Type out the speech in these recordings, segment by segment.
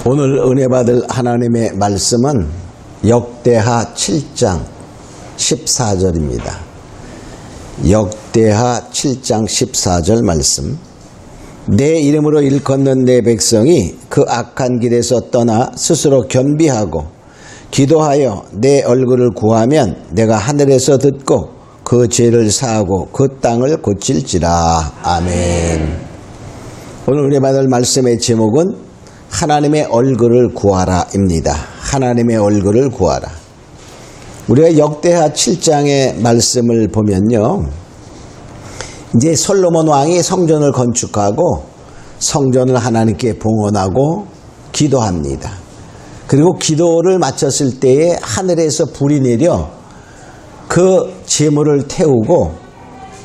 오늘 은혜 받을 하나님의 말씀은 역대하 7장 14절입니다. 역대하 7장 14절 말씀. 내 이름으로 일컫는 내 백성이 그 악한 길에서 떠나 스스로 겸비하고 기도하여 내 얼굴을 구하면 내가 하늘에서 듣고 그 죄를 사하고 그 땅을 고칠지라. 아멘. 오늘 은혜 받을 말씀의 제목은 하나님의 얼굴을 구하라입니다. 하나님의 얼굴을 구하라. 우리가 역대하 7장의 말씀을 보면요, 이제 솔로몬 왕이 성전을 건축하고 성전을 하나님께 봉헌하고 기도합니다. 그리고 기도를 마쳤을 때에 하늘에서 불이 내려 그 제물을 태우고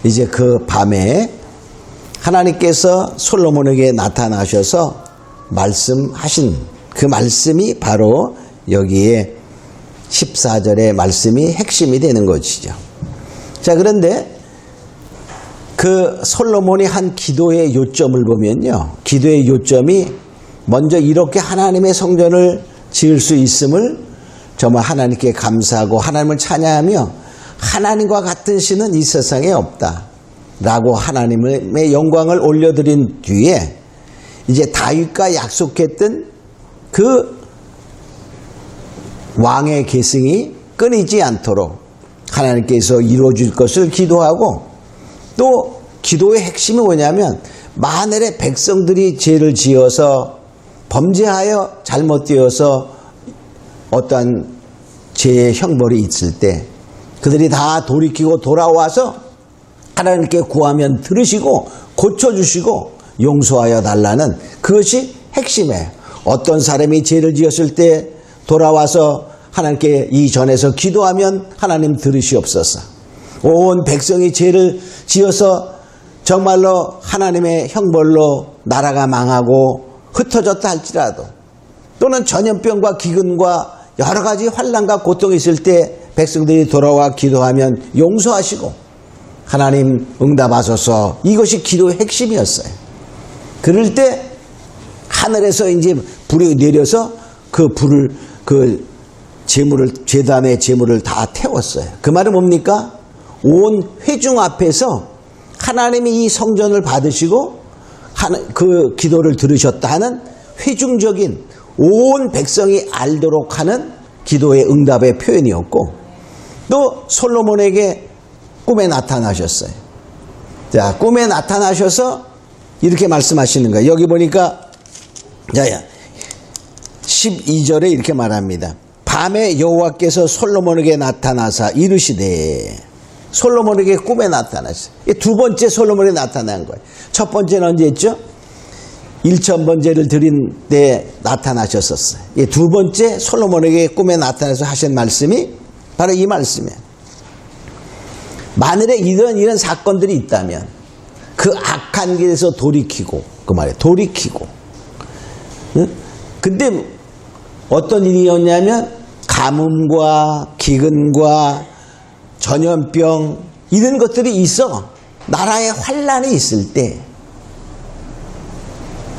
이제 그 밤에 하나님께서 솔로몬에게 나타나셔서 말씀하신 그 말씀이 바로 여기에 14절의 말씀이 핵심이 되는 것이죠. 자, 그런데 그 솔로몬이 한 기도의 요점을 보면요, 기도의 요점이 먼저 이렇게 하나님의 성전을 지을 수 있음을 정말 하나님께 감사하고 하나님을 찬양하며 하나님과 같은 신은 이 세상에 없다 라고 하나님의 영광을 올려드린 뒤에 이제 다윗과 약속했던 그 왕의 계승이 끊이지 않도록 하나님께서 이루어질 것을 기도하고, 또 기도의 핵심이 뭐냐면 만일에 백성들이 죄를 지어서 범죄하여 잘못되어서 어떠한 죄의 형벌이 있을 때 그들이 다 돌이키고 돌아와서 하나님께 구하면 들으시고 고쳐주시고 용서하여 달라는 그것이 핵심이에요. 어떤 사람이 죄를 지었을 때 돌아와서 하나님께 이전에서 기도하면 하나님 들으시옵소서. 온 백성이 죄를 지어서 정말로 하나님의 형벌로 나라가 망하고 흩어졌다 할지라도, 또는 전염병과 기근과 여러 가지 환난과 고통이 있을 때 백성들이 돌아와 기도하면 용서하시고 하나님 응답하소서. 이것이 기도의 핵심이었어요. 그럴 때 하늘에서 이제 불이 내려서 그 불을, 그 제물을, 제단의 제물을 다 태웠어요. 그 말은 뭡니까? 온 회중 앞에서 하나님이 이 성전을 받으시고 그 기도를 들으셨다 하는 회중적인 온 백성이 알도록 하는 기도의 응답의 표현이었고, 또 솔로몬에게 꿈에 나타나셨어요. 자, 꿈에 나타나셔서 이렇게 말씀하시는 거예요. 여기 보니까 12절에 이렇게 말합니다. 밤에 여호와께서 솔로몬에게 나타나사 이르시되, 솔로몬에게 꿈에 나타났어요. 두 번째 솔로몬에 나타난 거예요. 첫 번째는 언제 했죠? 1000번제를 드린 때 나타나셨었어요. 두 번째 솔로몬에게 꿈에 나타나서 하신 말씀이 바로 이 말씀이에요. 만일에 이런 사건들이 있다면 그 악한 길에서 돌이키고, 그 말이에요. 돌이키고. 근데 어떤 일이었냐면 가뭄과 기근과 전염병 이런 것들이 있어. 나라에 환난이 있을 때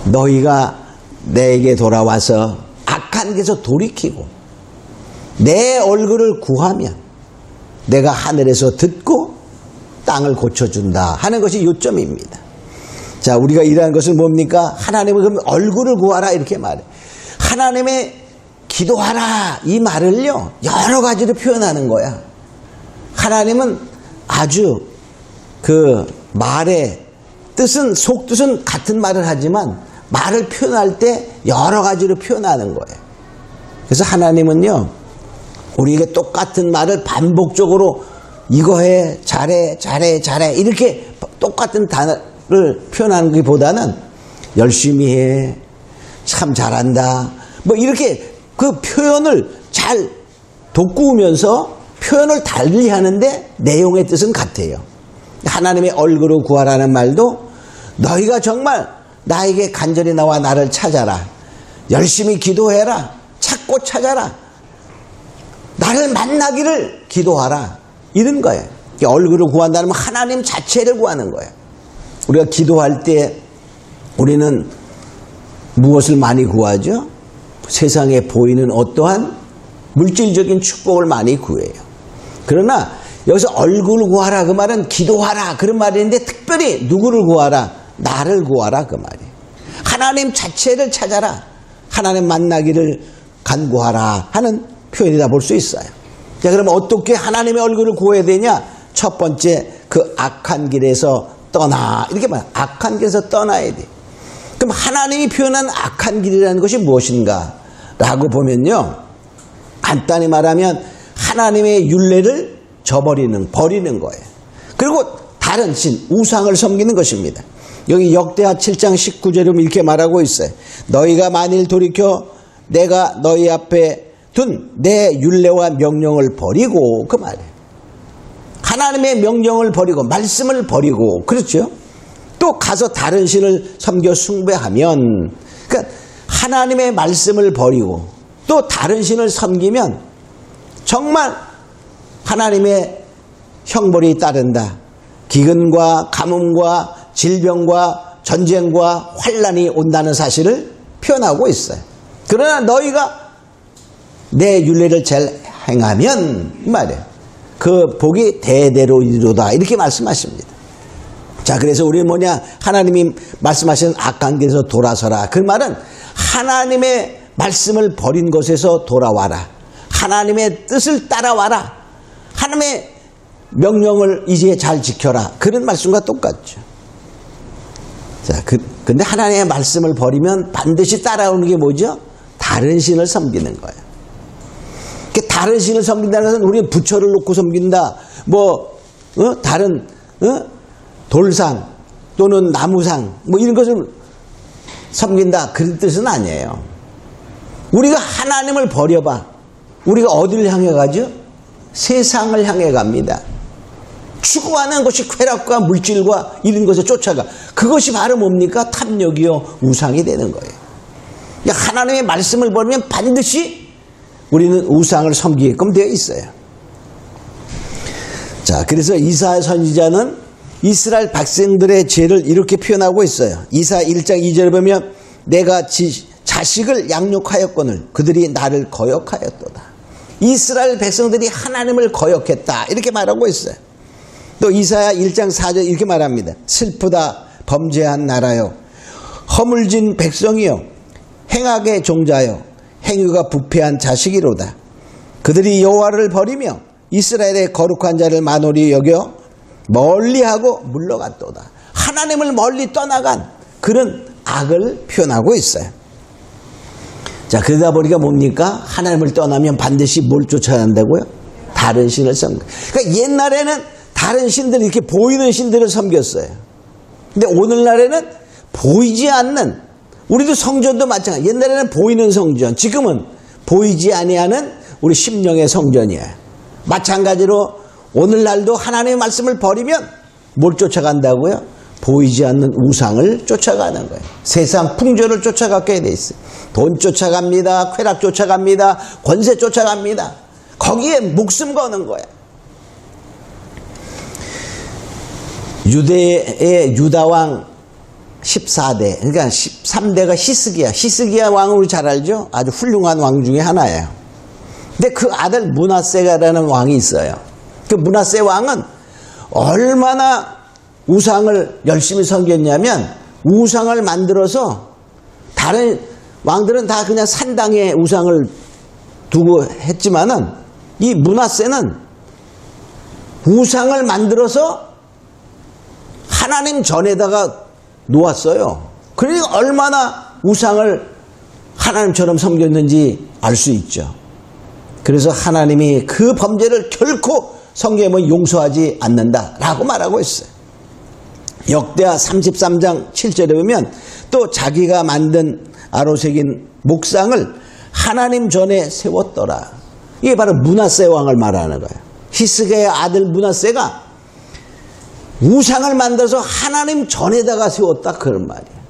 너희가 내게 돌아와서 악한 길에서 돌이키고 내 얼굴을 구하면 내가 하늘에서 듣고 땅을 고쳐준다 하는 것이 요점입니다. 자, 우리가 일하는 것은 뭡니까? 하나님의 얼굴을 구하라 이렇게 말해. 하나님의 기도하라 이 말을요, 여러 가지로 표현하는 거야. 하나님은 아주 그 말의 뜻은, 속뜻은 같은 말을 하지만 말을 표현할 때 여러 가지로 표현하는 거예요. 그래서 하나님은요, 우리에게 똑같은 말을 반복적으로 이거 해, 잘해, 잘해, 잘해 이렇게 똑같은 단어를 표현하는 것보다는 열심히 해, 참 잘한다 뭐 이렇게 그 표현을 잘 돋구면서 표현을 달리 하는데 내용의 뜻은 같아요. 하나님의 얼굴을 구하라는 말도 너희가 정말 나에게 간절히 나와 나를 찾아라, 열심히 기도해라, 찾고 찾아라, 나를 만나기를 기도하라 이런 거예요. 얼굴을 구한다는 건 하나님 자체를 구하는 거예요. 우리가 기도할 때 우리는 무엇을 많이 구하죠? 세상에 보이는 어떠한 물질적인 축복을 많이 구해요. 그러나 여기서 얼굴 구하라 그 말은 기도하라 그런 말인데 특별히 누구를 구하라? 나를 구하라 그 말이에요. 하나님 자체를 찾아라. 하나님 만나기를 간구하라 하는 표현이다 볼 수 있어요. 자, 그러면 어떻게 하나님의 얼굴을 구해야 되냐? 첫 번째, 그 악한 길에서 떠나. 이렇게 말해요. 악한 길에서 떠나야 돼. 그럼 하나님이 표현한 악한 길이라는 것이 무엇인가? 라고 보면요. 간단히 말하면 하나님의 율례를 버리는 거예요. 그리고 다른 신, 우상을 섬기는 것입니다. 여기 역대하 7장 19절에 이렇게 말하고 있어요. 너희가 만일 돌이켜 내가 너희 앞에 둔 내 율례와 명령을 버리고, 그 말이에요. 하나님의 명령을 버리고 말씀을 버리고, 그렇죠? 또 가서 다른 신을 섬겨 숭배하면, 그러니까 하나님의 말씀을 버리고 또 다른 신을 섬기면 정말 하나님의 형벌이 따른다. 기근과 가뭄과 질병과 전쟁과 환란이 온다는 사실을 표현하고 있어요. 그러나 너희가 내 율례를 잘 행하면, 이 말이에요. 그 복이 대대로 이루다. 이렇게 말씀하십니다. 자, 그래서 우리는 뭐냐? 하나님이 말씀하시는 악한 길에서 돌아서라. 그 말은 하나님의 말씀을 버린 것에서 돌아와라. 하나님의 뜻을 따라와라. 하나님의 명령을 이제 잘 지켜라. 그런 말씀과 똑같죠. 자, 근데 하나님의 말씀을 버리면 반드시 따라오는 게 뭐죠? 다른 신을 섬기는 거예요. 다른 신을 섬긴다는 것은 우리는 부처를 놓고 섬긴다. 다른, 돌상 또는 나무상 이런 것을 섬긴다. 그런 뜻은 아니에요. 우리가 하나님을 버려봐. 우리가 어디를 향해 가죠? 세상을 향해 갑니다. 추구하는 것이 쾌락과 물질과 이런 것에 쫓아가. 그것이 바로 뭡니까? 탐욕이요 우상이 되는 거예요. 그러니까 하나님의 말씀을 버리면 반드시 우리는 우상을 섬기게끔 되어 있어요. 자, 그래서 이사야 선지자는 이스라엘 백성들의 죄를 이렇게 표현하고 있어요. 이사야 1장 2절에 보면 내가 자식을 양육하였거늘 그들이 나를 거역하였도다. 이스라엘 백성들이 하나님을 거역했다. 이렇게 말하고 있어요. 또 이사야 1장 4절 이렇게 말합니다. 슬프다 범죄한 나라요 허물진 백성이요 행악의 종자요 행위가 부패한 자식이로다. 그들이 여호와를 버리며 이스라엘의 거룩한 자를 만홀히 여겨 멀리하고 물러갔도다. 하나님을 멀리 떠나간 그런 악을 표현하고 있어요. 자, 그러다 보니까 뭡니까? 하나님을 떠나면 반드시 뭘 쫓아야 한다고요? 다른 신을 섬겨. 그러니까 옛날에는 다른 신들, 이렇게 보이는 신들을 섬겼어요. 근데 오늘날에는 보이지 않는, 우리도 성전도 마찬가지. 옛날에는 보이는 성전, 지금은 보이지 아니하는 우리 심령의 성전이에요. 마찬가지로 오늘날도 하나님의 말씀을 버리면 뭘 쫓아간다고요? 보이지 않는 우상을 쫓아가는 거예요. 세상 풍조를 쫓아가게 돼 있어요. 돈 쫓아갑니다. 쾌락 쫓아갑니다. 권세 쫓아갑니다. 거기에 목숨 거는 거예요. 유대의 유다왕 14대, 그러니까 13대가 히스기야 왕을 우리 잘 알죠? 아주 훌륭한 왕 중에 하나예요. 근데 그 아들 므낫세가라는 왕이 있어요. 그 므낫세 왕은 얼마나 우상을 열심히 섬겼냐면 우상을 만들어서 다른 왕들은 다 그냥 산당에 우상을 두고 했지만은 이 므낫세는 우상을 만들어서 하나님 전에다가 놓았어요. 그러니까 얼마나 우상을 하나님처럼 섬겼는지 알 수 있죠. 그래서 하나님이 그 범죄를 결코 성경에 용서하지 않는다라고 말하고 있어요. 역대하 33장 7절에 보면 또 자기가 만든 아로새긴 목상을 하나님 전에 세웠더라. 이게 바로 므낫세 왕을 말하는 거예요. 히스기야의 아들 므낫세가 우상을 만들어서 하나님 전에다가 세웠다 그런 말이에요.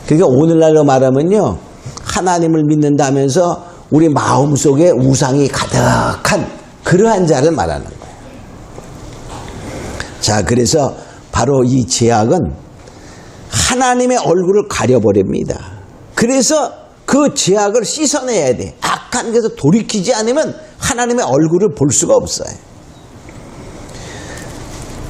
그러니까 오늘날로 말하면요, 하나님을 믿는다면서 우리 마음속에 우상이 가득한 그러한 자를 말하는 거예요. 자, 그래서 바로 이 죄악은 하나님의 얼굴을 가려버립니다. 그래서 그 그 죄악을 씻어내야 돼. 악한 것에서 돌이키지 않으면 하나님의 얼굴을 볼 수가 없어요.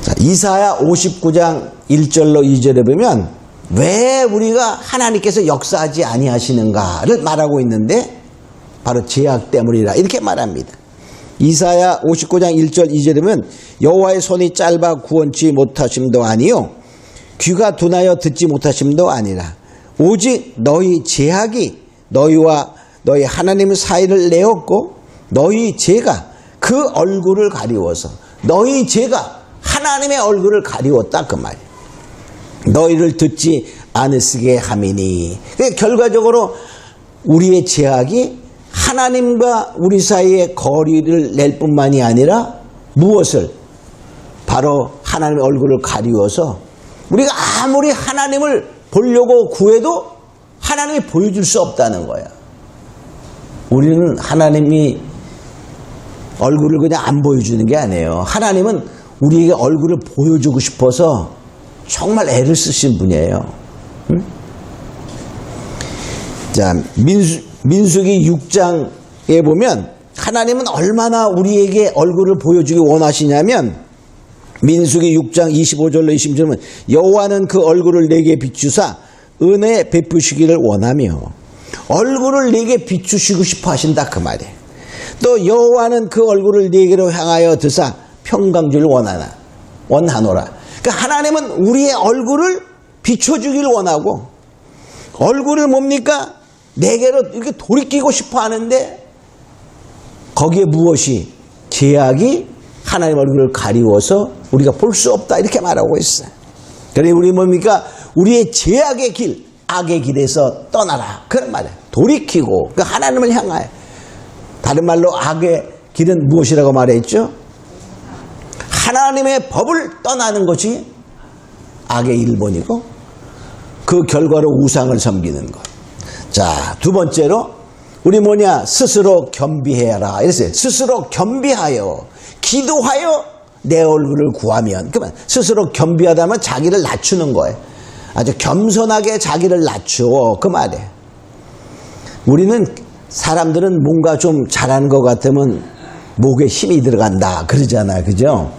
자, 이사야 59장 1절로 2절에 보면 왜 우리가 하나님께서 역사하지 아니하시는가를 말하고 있는데 바로 죄악 때문이라 이렇게 말합니다. 이사야 59장 1절 2절에 보면 여호와의 손이 짧아 구원치 못하심도 아니요 귀가 둔하여 듣지 못하심도 아니라 오직 너희 죄악이 너희와 너희 하나님의 사이를 내었고 너희 죄가 그 얼굴을 가리워서 너희 죄가 하나님의 얼굴을 가리웠다 그 말이에요. 너희를 듣지 않으시게 함이니. 그러니까 결과적으로 우리의 죄악이 하나님과 우리 사이에 거리를 낼 뿐만이 아니라 무엇을? 바로 하나님의 얼굴을 가리워서 우리가 아무리 하나님을 보려고 구해도 하나님이 보여줄 수 없다는 거야. 우리는 하나님이 얼굴을 그냥 안 보여주는 게 아니에요. 하나님은 우리에게 얼굴을 보여주고 싶어서 정말 애를 쓰신 분이에요. 응? 자, 민수기 6장에 보면 하나님은 얼마나 우리에게 얼굴을 보여주기 원하시냐면 민수기 6장 25절로 26절에 보면 여호와는 그 얼굴을 내게 비추사 은혜 베푸시기를 원하며 얼굴을 내게 비추시고 싶어 하신다 그 말이에요. 또 여호와는 그 얼굴을 내게로 향하여 드사 평강주를 원하노라. 그러니까 하나님은 우리의 얼굴을 비춰주기를 원하고 얼굴을 뭡니까? 내게로 이렇게 돌이키고 싶어 하는데 거기에 무엇이? 죄악이 하나님 얼굴을 가리워서 우리가 볼 수 없다 이렇게 말하고 있어요. 그러니 우리 뭡니까? 우리의 죄악의 길, 악의 길에서 떠나라 그런 말이에요. 돌이키고 그 하나님을 향하여. 다른 말로 악의 길은 무엇이라고 말했죠? 하나님의 법을 떠나는 것이 악의 일본이고 그 결과로 우상을 섬기는 것. 자, 두 번째로 우리 뭐냐? 스스로 겸비해라 이랬어요. 스스로 겸비하여 기도하여 내 얼굴을 구하면. 그러면 스스로 겸비하다면 자기를 낮추는 거예요. 아주 겸손하게 자기를 낮추어 그 말이에요. 우리는 사람들은 뭔가 좀 잘하는 것 같으면 목에 힘이 들어간다 그러잖아요. 그죠?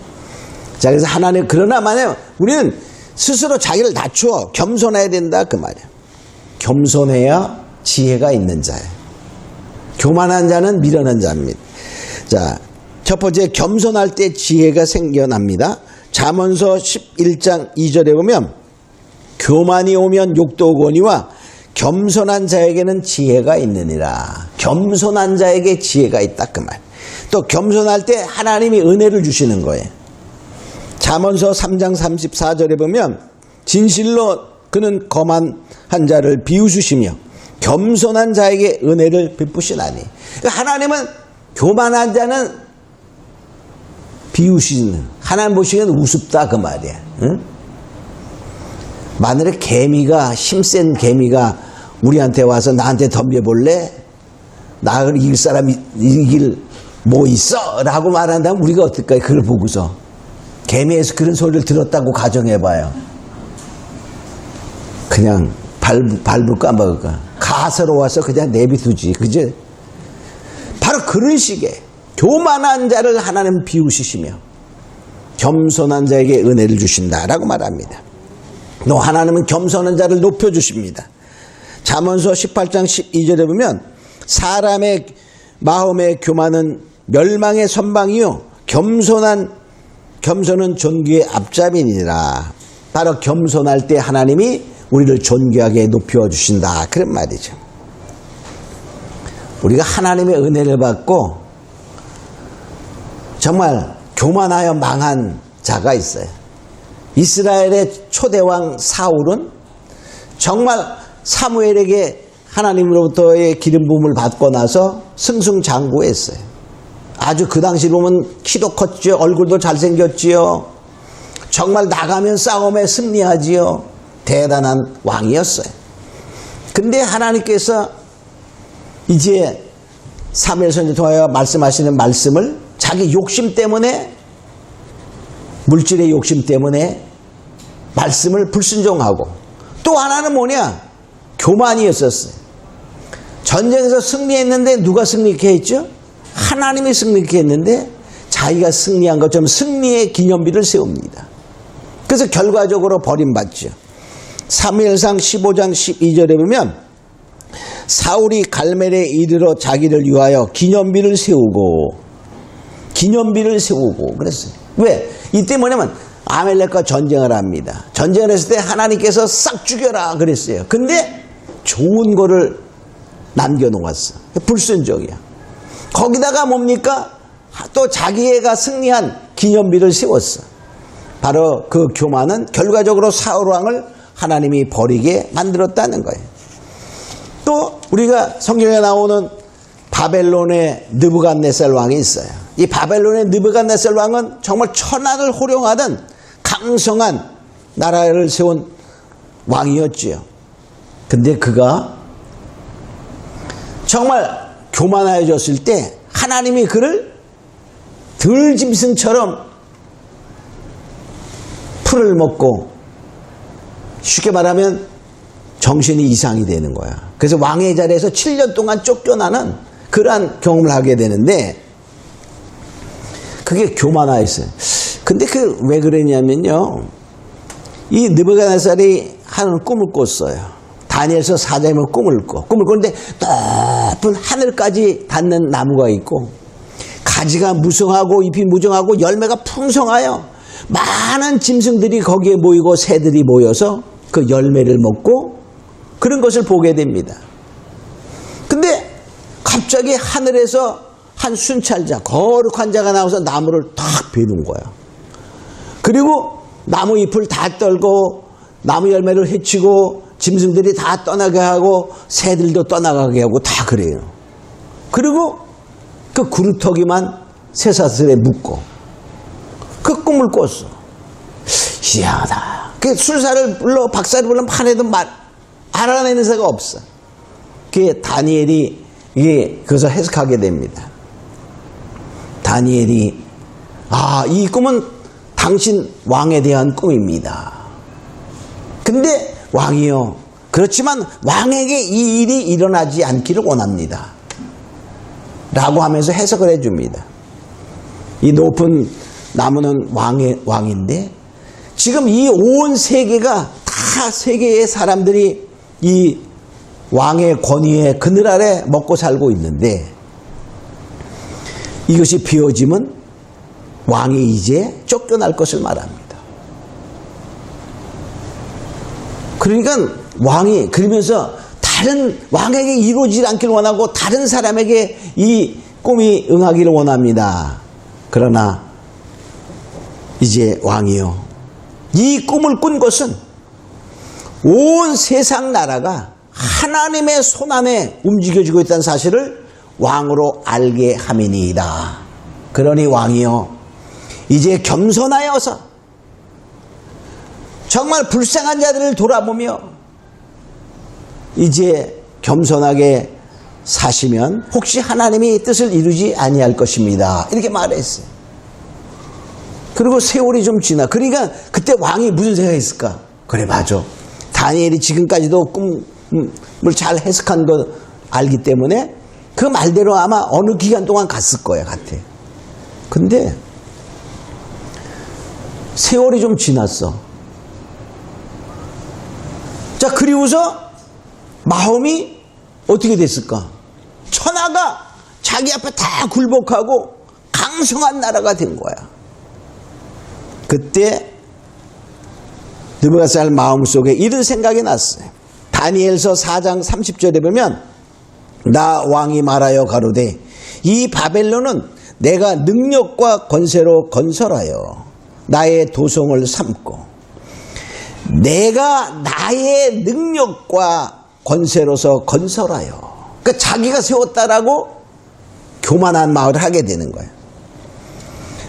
자, 그래서 하나님 그러나 만약 우리는 스스로 자기를 낮추어 겸손해야 된다 그 말이에요. 겸손해야 지혜가 있는 자예요. 교만한 자는 미련한 자입니다. 자, 첫 번째 겸손할 때 지혜가 생겨납니다. 잠언서 11장 2절에 보면 교만이 오면 욕도 오거니와 겸손한 자에게는 지혜가 있느니라. 겸손한 자에게 지혜가 있다 그 말. 또 겸손할 때 하나님이 은혜를 주시는 거예요. 잠언서 3장 34절에 보면 진실로 그는 거만한 자를 비웃으시며 겸손한 자에게 은혜를 베푸시나니. 그러니까 하나님은 교만한 자는 비웃시는, 하나님 보시기에는 우습다 그 말이야. 응? 만일에 개미가, 힘센 개미가 우리한테 와서 나한테 덤벼볼래? 나를 이길 사람 이길 뭐 있어? 라고 말한다면 우리가 어떨까요? 그걸 보고서 개미에서 그런 소리를 들었다고 가정해봐요. 그냥 발부 까먹을까? 가서로워서 그냥 내비두지. 그죠? 바로 그런 식의 교만한 자를 하나님 비우시시며 겸손한 자에게 은혜를 주신다라고 말합니다. 또 하나님은 겸손한 자를 높여주십니다. 잠언서 18장 12절에 보면 사람의 마음의 교만은 멸망의 선방이요 겸손은 존귀의 앞잡이니라. 바로 겸손할 때 하나님이 우리를 존귀하게 높여주신다 그런 말이죠. 우리가 하나님의 은혜를 받고 정말 교만하여 망한 자가 있어요. 이스라엘의 초대왕 사울은 정말 사무엘에게 하나님으로부터의 기름 부음을 받고 나서 승승장구했어요. 아주 그 당시 보면 키도 컸지요. 얼굴도 잘생겼지요. 정말 나가면 싸움에 승리하지요. 대단한 왕이었어요. 근데 하나님께서 이제 사무엘 선지자 통하여 말씀하시는 말씀을 자기 욕심 때문에, 물질의 욕심 때문에 말씀을 불순종하고, 또 하나는 뭐냐? 교만이었었어요. 전쟁에서 승리했는데 누가 승리케 했죠? 하나님이 승리케 했는데 자기가 승리한 것처럼 승리의 기념비를 세웁니다. 그래서 결과적으로 버림받죠. 사무엘상 15장 12절에 보면 사울이 갈멜에 이르러 자기를 위하여 기념비를 세우고 그랬어요. 왜? 이때 뭐냐면 아멜렉과 전쟁을 합니다. 전쟁을 했을 때 하나님께서 싹 죽여라 그랬어요. 근데 좋은 거를 남겨놓았어. 불순종이야. 거기다가 뭡니까? 또 자기가 승리한 기념비를 세웠어. 바로 그 교만은 결과적으로 사울 왕을 하나님이 버리게 만들었다는 거예요. 또 우리가 성경에 나오는 바벨론의 느부갓네살 왕이 있어요. 이 바벨론의 느부갓네살 왕은 정말 천하를 호령하던 강성한 나라를 세운 왕이었지요. 근데 그가 정말 교만해졌을 때 하나님이 그를 들짐승처럼 풀을 먹고 쉽게 말하면 정신이 이상이 되는 거야. 그래서 왕의 자리에서 7년 동안 쫓겨나는 그러한 경험을 하게 되는데 그게 교만하였어요. 근데 그 왜 그랬냐면요. 이 느부갓네살이 하는 꿈을 꿨어요. 다니엘서 4장이면 꿈을 꿨는데 높은 하늘까지 닿는 나무가 있고 가지가 무성하고 잎이 무성하고 열매가 풍성하여 많은 짐승들이 거기에 모이고 새들이 모여서 그 열매를 먹고 그런 것을 보게 됩니다. 근데 갑자기 하늘에서 한 순찰자, 거룩한 자가 나와서 나무를 탁 베는 거야. 그리고 나무 잎을 다 떨고 나무 열매를 해치고 짐승들이 다 떠나게 하고 새들도 떠나가게 하고 다 그래요. 그리고 그 구루터기만 쇠사슬에 묶고 그 꿈을 꿨어. 희한하다. 그 술사를 불러 박사를 불러 판에도 알아내는 새가 없어. 그게 다니엘이 이게 그것을 해석하게 됩니다. 다니엘이 이 꿈은 당신 왕에 대한 꿈입니다. 근데 왕이요. 그렇지만 왕에게 이 일이 일어나지 않기를 원합니다. 라고 하면서 해석을 해줍니다. 이 높은 나무는 왕인데 지금 이 온 세계가 다 세계의 사람들이 이 왕의 권위의 그늘 아래 먹고 살고 있는데 이것이 비워지면 왕이 이제 쫓겨날 것을 말합니다. 그러니까 왕이 그러면서 다른 왕에게 이루어지지 않기를 원하고 다른 사람에게 이 꿈이 응하기를 원합니다. 그러나 이제 왕이요. 이 꿈을 꾼 것은 온 세상 나라가 하나님의 손안에 움직여지고 있다는 사실을 왕으로 알게 함이니이다. 그러니 왕이요. 이제 겸손하여서 정말 불쌍한 자들을 돌아보며 이제 겸손하게 사시면 혹시 하나님이 뜻을 이루지 아니할 것입니다. 이렇게 말했어요. 그리고 세월이 좀 지나. 그러니까 그때 왕이 무슨 생각이 있을까? 그래 맞아. 다니엘이 지금까지도 꿈을 잘 해석한 거 알기 때문에 그 말대로 아마 어느 기간 동안 갔을 거야 같아. 근데 세월이 좀 지났어. 자, 그리고서 마음이 어떻게 됐을까? 천하가 자기 앞에 다 굴복하고 강성한 나라가 된 거야. 그때 느부갓네살 마음속에 이런 생각이 났어요. 다니엘서 4장 30절에 보면 나 왕이 말하여 가로되 이 바벨론은 내가 능력과 권세로 건설하여 나의 도성을 삼고 내가 나의 능력과 권세로서 건설하여 그러니까 자기가 세웠다라고 교만한 마음을 하게 되는 거예요.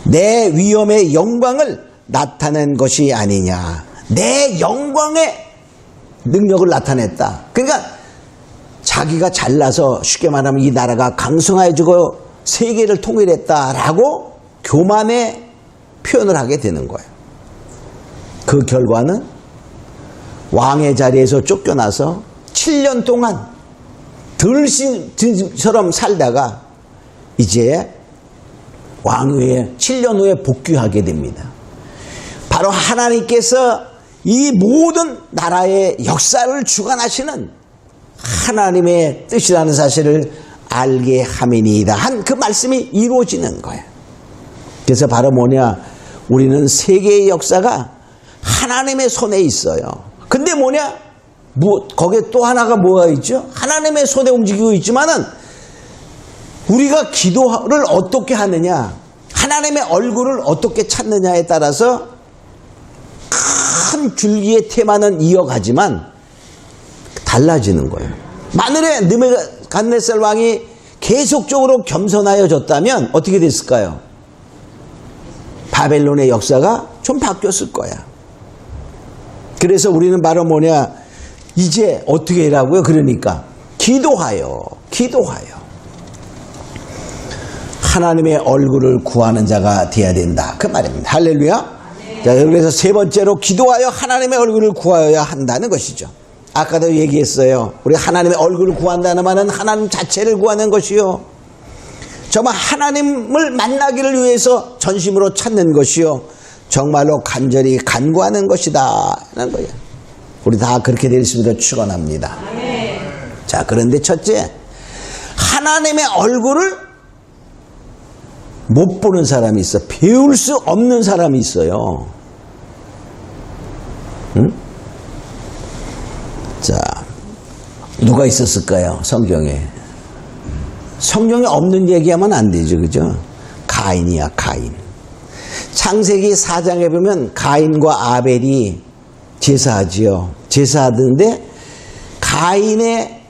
내 위엄의 영광을 나타낸 것이 아니냐. 내 영광의 능력을 나타냈다. 그러니까 자기가 잘나서 쉽게 말하면 이 나라가 강성해지고 세계를 통일했다라고 교만의 표현을 하게 되는 거예요. 그 결과는 왕의 자리에서 쫓겨나서 7년 동안 들신처럼 살다가 이제 왕위에 7년 후에 복귀하게 됩니다. 바로 하나님께서 이 모든 나라의 역사를 주관하시는 하나님의 뜻이라는 사실을 알게 함이니이다 한 그 말씀이 이루어지는 거예요. 그래서 바로 뭐냐, 우리는 세계의 역사가 하나님의 손에 있어요. 근데 뭐냐, 거기에 또 하나가 뭐가 있죠? 하나님의 손에 움직이고 있지만은 우리가 기도를 어떻게 하느냐, 하나님의 얼굴을 어떻게 찾느냐에 따라서 큰 줄기의 테마는 이어가지만 달라지는 거예요. 만일에 느부갓네살 왕이 계속적으로 겸손하여졌다면 어떻게 됐을까요? 바벨론의 역사가 좀 바뀌었을 거야. 그래서 우리는 바로 뭐냐, 이제 어떻게 하라고요? 그러니까 기도하여 하나님의 얼굴을 구하는 자가 되어야 된다 그 말입니다. 할렐루야. 자, 그래서 세 번째로 기도하여 하나님의 얼굴을 구하여야 한다는 것이죠. 아까도 얘기했어요. 우리 하나님의 얼굴을 구한다는 말은 하나님 자체를 구하는 것이요, 정말 하나님을 만나기를 위해서 전심으로 찾는 것이요, 정말로 간절히 간구하는 것이다 라는 거예요. 우리 다 그렇게 될 수 있도록 축원합니다. 자, 그런데 첫째, 하나님의 얼굴을 못 보는 사람이 있어. 배울 수 없는 사람이 있어요. 응? 자, 누가 있었을까요? 성경에 없는 얘기하면 안 되죠, 그죠? 가인이야, 가인. 창세기 4장에 보면 가인과 아벨이 제사하지요. 제사하던데 가인의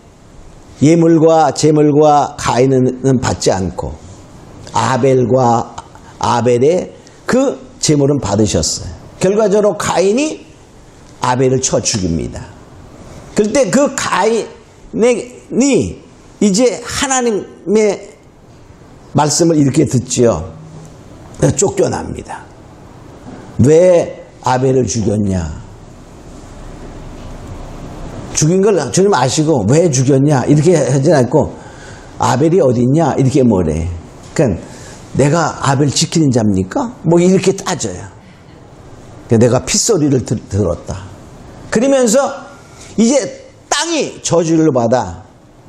예물과 제물과 가인은 받지 않고 아벨과 아벨의 그 제물은 받으셨어요. 결과적으로 가인이 아벨을 쳐 죽입니다. 그때 그 가인이 이제 하나님의 말씀을 이렇게 듣지요. 쫓겨납니다. 왜 아벨을 죽였냐? 죽인 걸 주님 아시고 왜 죽였냐? 이렇게 하지 않고 아벨이 어디 있냐? 이렇게 뭐래. 그러니까 내가 아벨 지키는 자입니까? 뭐 이렇게 따져요. 내가 핏소리를 들었다. 그러면서 이제 땅이 저주를 받아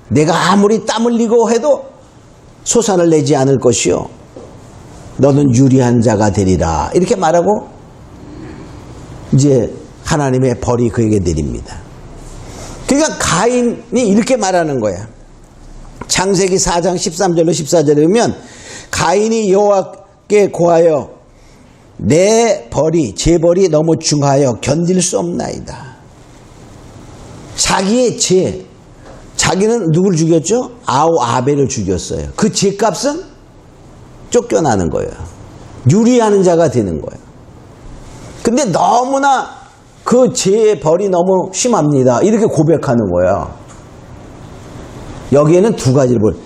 내가 아무리 땀 흘리고 해도 소산을 내지 않을 것이요, 너는 유리한 자가 되리라 이렇게 말하고 이제 하나님의 벌이 그에게 내립니다. 그러니까 가인이 이렇게 말하는 거야. 창세기 4장 13절로 14절에 보면 가인이 여호와께 고하여 내 벌이 제 벌이 너무 중하여 견딜 수 없나이다. 자기의 자기는 누굴 죽였죠? 아벨을 죽였어요. 그 죄값은 쫓겨나는 거예요. 유리하는 자가 되는 거예요. 근데 너무나 그 죄의 벌이 너무 심합니다. 이렇게 고백하는 거야. 여기에는 두 가지를 볼.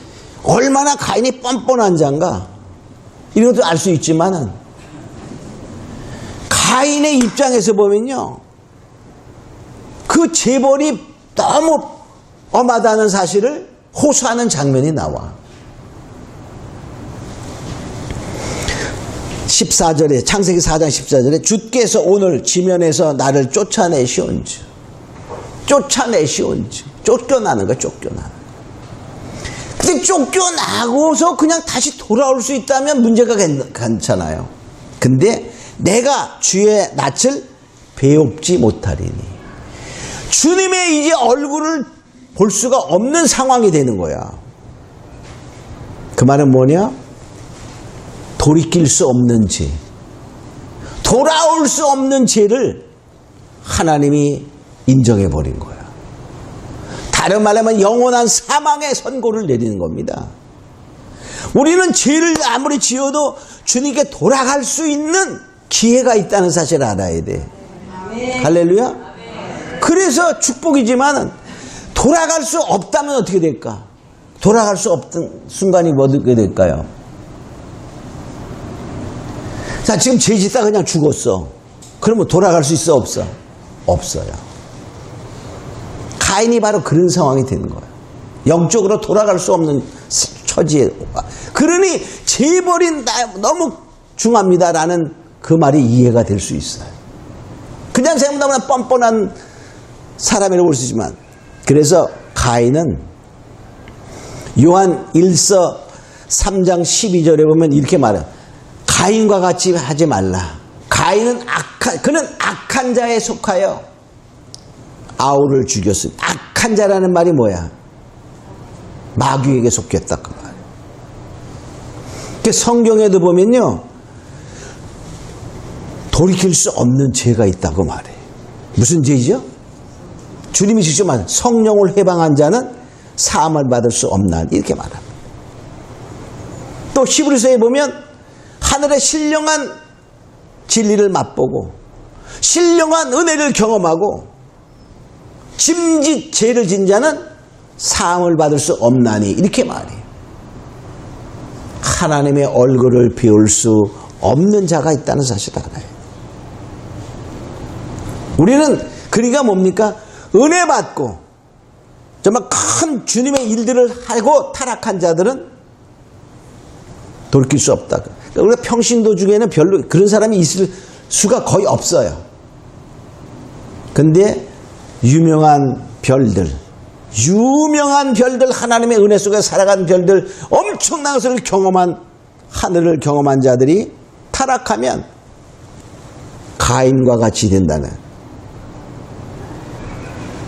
얼마나 가인이 뻔뻔한 자인가 이런 것도 알 수 있지만은 가인의 입장에서 보면요, 그 재벌이 너무 엄하다는 사실을 호소하는 장면이 나와. 14절에 창세기 4장 14절에 주께서 오늘 지면에서 나를 쫓아내시온즉 쫓겨나는 거야. 쫓겨나는. 근데 쫓겨나고서 그냥 다시 돌아올 수 있다면 문제가 괜찮아요. 근데 내가 주의 낯을 배웁지 못하리니, 주님의 이제 얼굴을 볼 수가 없는 상황이 되는 거야. 그 말은 뭐냐? 돌이킬 수 없는 죄, 돌아올 수 없는 죄를 하나님이 인정해 버린 거야. 다른 말하면 영원한 사망의 선고를 내리는 겁니다. 우리는 죄를 아무리 지어도 주님께 돌아갈 수 있는 기회가 있다는 사실을 알아야 돼. 아멘. 할렐루야. 아멘. 그래서 축복이지만 돌아갈 수 없다면 어떻게 될까? 돌아갈 수 없던 순간이 어떻게 될까요? 자, 지금 죄 짓다 그냥 죽었어. 그러면 돌아갈 수 있어, 없어? 없어요. 가인이 바로 그런 상황이 되는 거예요. 영적으로 돌아갈 수 없는 처지에. 그러니 재벌이 너무 중합니다라는 그 말이 이해가 될 수 있어요. 그냥 생각보다 뻔뻔한 사람이라고 볼 수 있지만, 그래서 가인은 요한 1서 3장 12절에 보면 이렇게 말해요. 가인과 같이 하지 말라. 가인은 그는 악한 자에 속하여 아우를 죽였으니. 악한 자라는 말이 뭐야? 마귀에게 속했다 그 말. 성경에도 보면요, 돌이킬 수 없는 죄가 있다고 말해요. 무슨 죄죠? 주님이 직접 말해요. 성령을 해방한 자는 사함을 받을 수 없나 이렇게 말합니다. 또 히브리서에 보면 하늘의 신령한 진리를 맛보고 신령한 은혜를 경험하고 짐짓 죄를 진 자는 사함을 받을 수 없나니 이렇게 말해요. 하나님의 얼굴을 비울 수 없는 자가 있다는 사실을 알아요. 우리는 그러니까 뭡니까? 은혜 받고 정말 큰 주님의 일들을 하고 타락한 자들은 돌이킬 수 없다. 그러니까 우리가 평신도 중에는 별로 그런 사람이 있을 수가 거의 없어요. 근데 유명한 별들, 하나님의 은혜 속에 살아간 별들, 엄청난 것을 경험한, 하늘을 경험한 자들이 타락하면 가인과 같이 된다는,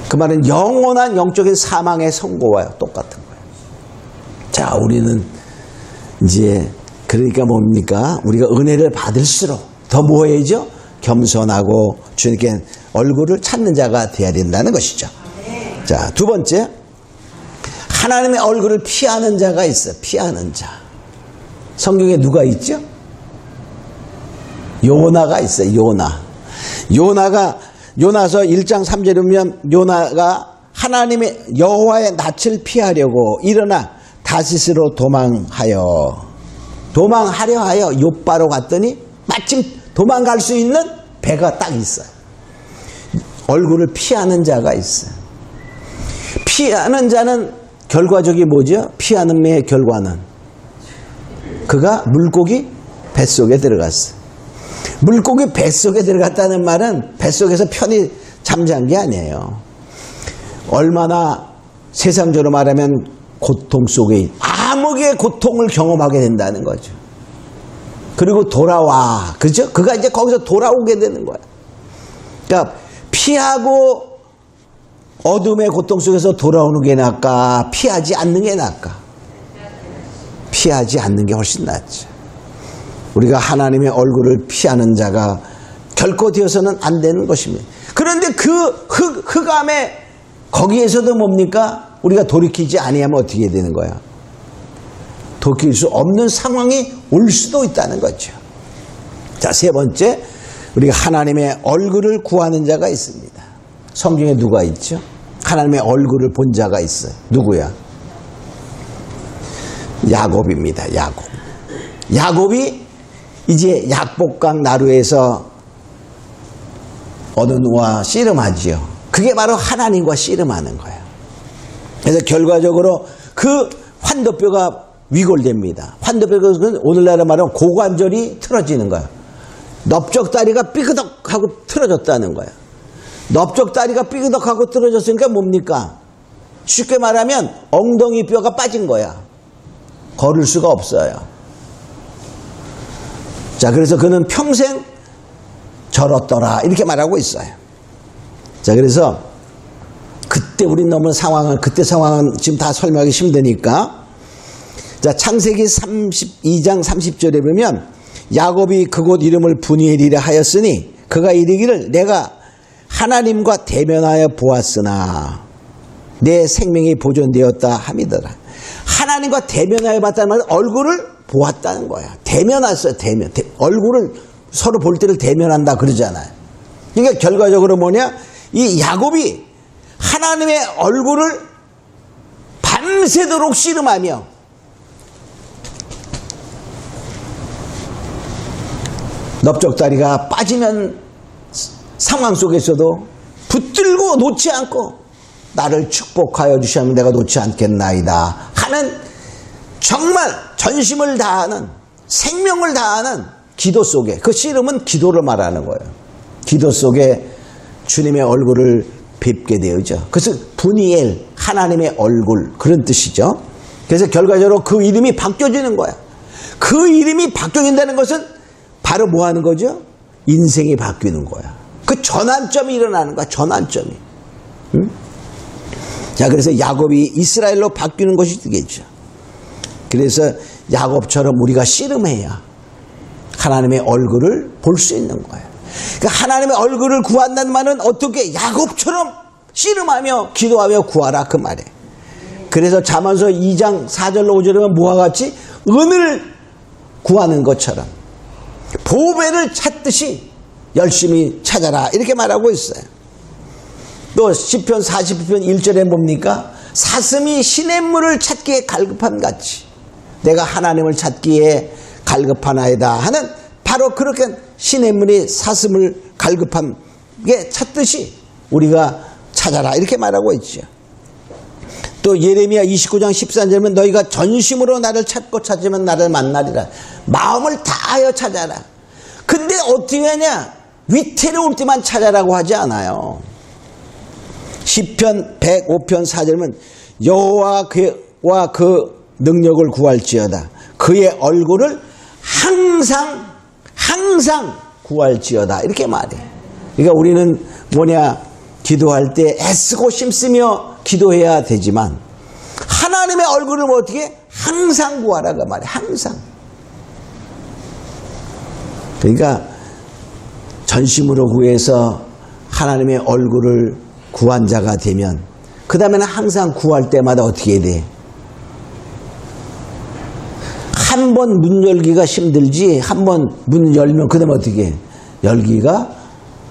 그 말은 영원한 영적인 사망의 선고와 똑같은 거예요. 자, 우리는 이제 그러니까 뭡니까? 우리가 은혜를 받을수록 더 뭐 해야죠? 겸손하고 주님께 얼굴을 찾는 자가 되어야 된다는 것이죠. 자, 두 번째, 하나님의 얼굴을 피하는 자가 있어요. 피하는 자. 성경에 누가 있죠? 요나가 있어요. 요나서 1장 3절에 보면 요나가 하나님의 여호와의 낯을 피하려고 일어나 다시스로 도망하려 하여 욥바로 갔더니 마침 도망갈 수 있는 배가 딱 있어요. 얼굴을 피하는 자가 있어요. 피하는 자는 결과적이 뭐죠? 피하는 매의 결과는 그가 물고기 뱃속에 들어갔어요. 물고기 뱃속에 들어갔다는 말은 뱃속에서 편히 잠잔 게 아니에요. 얼마나 세상적으로 말하면 고통 속에 암흑의 고통을 경험하게 된다는 거죠. 그리고 돌아와. 그죠? 그가 이제 거기서 돌아오게 되는 거야. 그러니까 피하고 어둠의 고통 속에서 돌아오는 게 나을까? 피하지 않는 게 나을까? 피하지 않는 게 훨씬 낫죠. 우리가 하나님의 얼굴을 피하는 자가 결코 되어서는 안 되는 것입니다. 그런데 그 흑암에 거기에서도 뭡니까? 우리가 돌이키지 아니하면 어떻게 되는 거야? 돌이킬 수 없는 상황이 올 수도 있다는 거죠. 자, 세 번째, 우리가 하나님의 얼굴을 구하는 자가 있습니다. 성경에 누가 있죠? 하나님의 얼굴을 본 자가 있어요. 누구야? 야곱입니다. 야곱이 이제 약복강 나루에서 얻은 우와 씨름하지요. 그게 바로 하나님과 씨름하는 거예요. 그래서 결과적으로 그 환도뼈가 위골됩니다. 환도뼈가 오늘날에 말하면 고관절이 틀어지는 거예요. 넓적다리가 삐그덕하고 틀어졌다는 거예요. 넓적다리가 삐그덕하고 틀어졌으니까 뭡니까? 쉽게 말하면 엉덩이 뼈가 빠진 거야. 걸을 수가 없어요. 자, 그래서 그는 평생 절었더라 이렇게 말하고 있어요. 자, 그래서 그때 우리 넘은 상황은, 그때 상황은 지금 다 설명하기 힘드니까, 자, 창세기 32장 30절에 보면 야곱이 그곳 이름을 브니엘이라 하였으니 그가 이르기를 내가 하나님과 대면하여 보았으나 내 생명이 보존되었다 함이더라. 하나님과 대면하여 봤다는 말은 얼굴을 보았다는 거야. 대면했어요. 얼굴을 서로 볼 때를 대면한다 그러잖아요. 그러니까 결과적으로 뭐냐? 이 야곱이 하나님의 얼굴을 밤새도록 씨름하며 넓적다리가 빠지는 상황 속에서도 붙들고 놓지 않고 나를 축복하여 주시면 내가 놓지 않겠나이다 하는 정말 전심을 다하는 생명을 다하는 기도 속에, 그 씨름은 기도를 말하는 거예요. 기도 속에 주님의 얼굴을 뵙게 되어져. 그래서 분이엘, 하나님의 얼굴, 그런 뜻이죠. 그래서 결과적으로 그 이름이 바뀌어지는 거야. 그 이름이 바뀌어진다는 것은 바로 뭐 하는 거죠? 인생이 바뀌는 거야. 그 전환점이 일어나는 거야. 전환점이. 응? 자, 그래서 야곱이 이스라엘로 바뀌는 것이 되겠죠. 그래서 야곱처럼 우리가 씨름해야 하나님의 얼굴을 볼 수 있는 거예요. 그러니까 하나님의 얼굴을 구한다는 말은 어떻게 야곱처럼 씨름하며 기도하며 구하라 그 말이에요. 그래서 잠언서 2장 4절로 5절에 뭐와 같이 은을 구하는 것처럼 보배를 찾듯이 열심히 찾아라 이렇게 말하고 있어요. 또 시편 42편 1절에 뭡니까? 사슴이 시냇물을 찾기에 갈급함 같이 내가 하나님을 찾기에 갈급하나이다 하는 바로 그렇게 시냇물이 사슴을 갈급함에 찾듯이 우리가 찾아라 이렇게 말하고 있죠. 또 예레미야 29장 14절은 너희가 전심으로 나를 찾고 찾으면 나를 만나리라. 마음을 다하여 찾아라. 근데 어떻게 하냐? 위태로울 때만 찾아라고 하지 않아요. 시편 105편 4절은 여호와와 그 능력을 구할지어다. 그의 얼굴을 항상 구할지어다. 이렇게 말해. 그러니까 우리는 뭐냐? 기도할 때 애쓰고 힘쓰며 기도해야 되지만 하나님의 얼굴을 어떻게? 항상 구하라 그 말이에요. 항상. 그러니까 전심으로 구해서 하나님의 얼굴을 구한 자가 되면 그 다음에는 항상 구할 때마다 어떻게 해야 돼? 한 번 문 열기가 힘들지 한 번 문 열면 그 다음에 어떻게 해? 열기가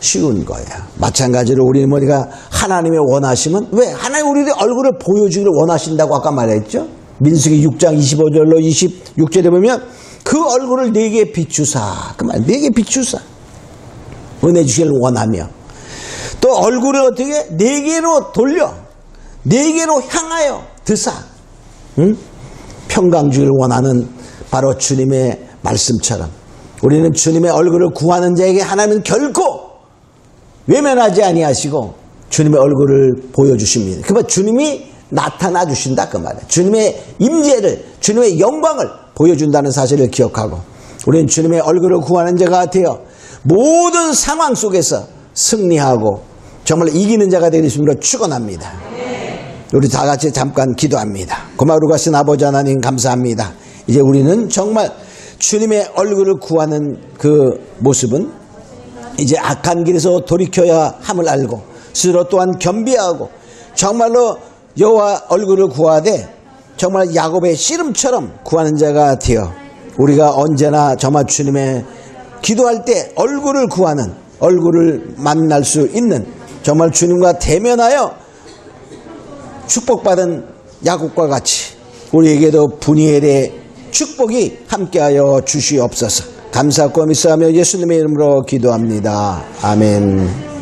쉬운 거야. 마찬가지로 우리는 우리가 하나님의 원하심은 왜? 하나님 우리의 얼굴을 보여주기를 원하신다고 아까 말했죠. 민수기 6장 25절로 26절에 보면 그 얼굴을 내게 비추사 그 말 내게 비추사 은혜 주시기를 원하며 또 얼굴을 어떻게 내게로 돌려 내게로 향하여 드사 응? 평강 주기를 원하는 바로 주님의 말씀처럼 우리는 주님의 얼굴을 구하는 자에게 하나님은 결코 외면하지 아니하시고 주님의 얼굴을 보여주십니다. 그러면 주님이 나타나 주신다 그 말이에요. 주님의 임재를 주님의 영광을 보여준다는 사실을 기억하고 우리는 주님의 얼굴을 구하는 자가 되어 모든 상황 속에서 승리하고 정말 이기는 자가 되리심으로 축원합니다. 우리 다 같이 잠깐 기도합니다. 고마우로 가신 아버지 하나님 감사합니다. 이제 우리는 정말 주님의 얼굴을 구하는 그 모습은 이제 악한 길에서 돌이켜야 함을 알고 스스로 또한 겸비하고 정말로 여호와 얼굴을 구하되 정말 야곱의 씨름처럼 구하는 자가 되어 우리가 언제나 정말 주님의 기도할 때 얼굴을 구하는 얼굴을 만날 수 있는 정말 주님과 대면하여 축복받은 야곱과 같이 우리에게도 분이엘의 축복이 함께하여 주시옵소서. 감사하고 믿사하며 예수님의 이름으로 기도합니다. 아멘.